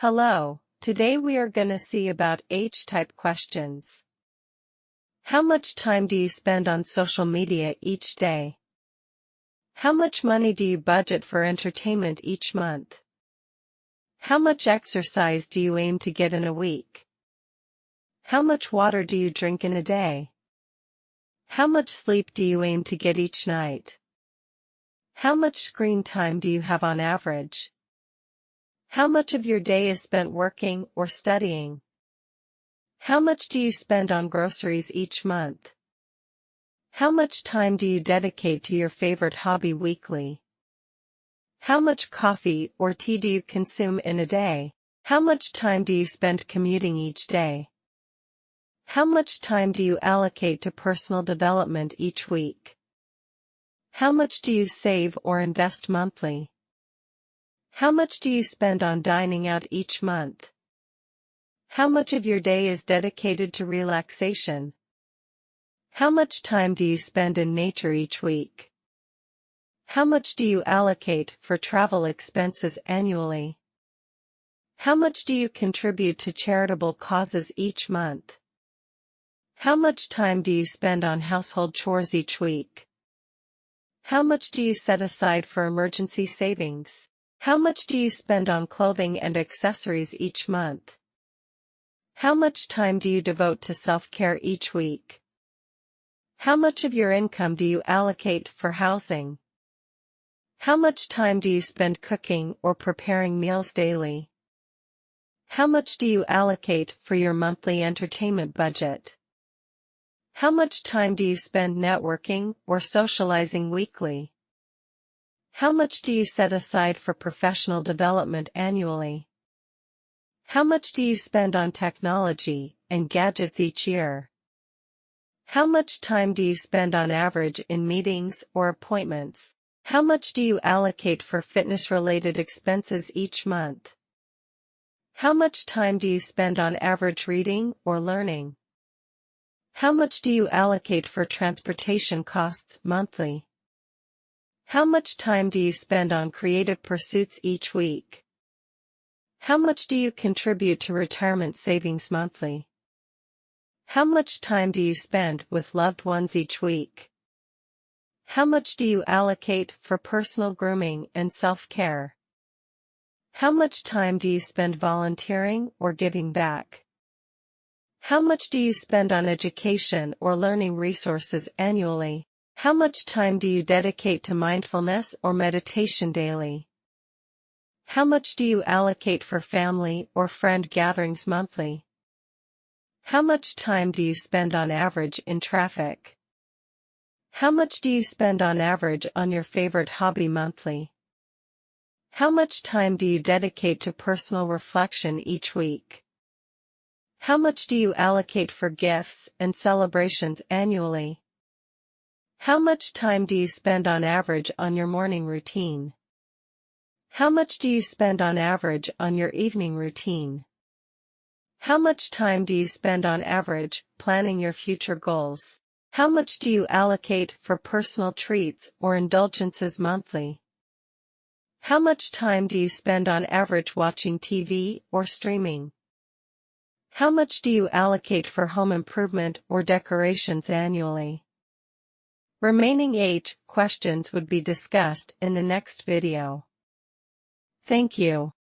Hello, today we are gonna see about H-type questions. How much time do you spend on social media each day? How much money do you budget for entertainment each month? How much exercise do you aim to get in a week? How much water do you drink in a day? How much sleep do you aim to get each night? How much screen time do you have on average? How much of your day is spent working or studying? How much do you spend on groceries each month? How much time do you dedicate to your favorite hobby weekly? How much coffee or tea do you consume in a day? How much time do you spend commuting each day? How much time do you allocate to personal development each week? How much do you save or invest monthly? How much do you spend on dining out each month? How much of your day is dedicated to relaxation? How much time do you spend in nature each week? How much do you allocate for travel expenses annually? How much do you contribute to charitable causes each month? How much time do you spend on household chores each week? How much do you set aside for emergency savings? How much do you spend on clothing and accessories each month? How much time do you devote to self-care each week? How much of your income do you allocate for housing? How much time do you spend cooking or preparing meals daily? How much do you allocate for your monthly entertainment budget? How much time do you spend networking or socializing weekly? How much do you set aside for professional development annually? How much do you spend on technology and gadgets each year? How much time do you spend on average in meetings or appointments? How much do you allocate for fitness-related expenses each month? How much time do you spend on average reading or learning? How much do you allocate for transportation costs monthly? How much time do you spend on creative pursuits each week? How much do you contribute to retirement savings monthly? How much time do you spend with loved ones each week? How much do you allocate for personal grooming and self-care? How much time do you spend volunteering or giving back? How much do you spend on education or learning resources annually? How much time do you dedicate to mindfulness or meditation daily? How much do you allocate for family or friend gatherings monthly? How much time do you spend on average in traffic? How much do you spend on average on your favorite hobby monthly? How much time do you dedicate to personal reflection each week? How much do you allocate for gifts and celebrations annually? How much time do you spend on average on your morning routine? How much do you spend on average on your evening routine? How much time do you spend on average planning your future goals? How much do you allocate for personal treats or indulgences monthly? How much time do you spend on average watching TV or streaming? How much do you allocate for home improvement or decorations annually? Remaining H questions would be discussed in the next video. Thank you.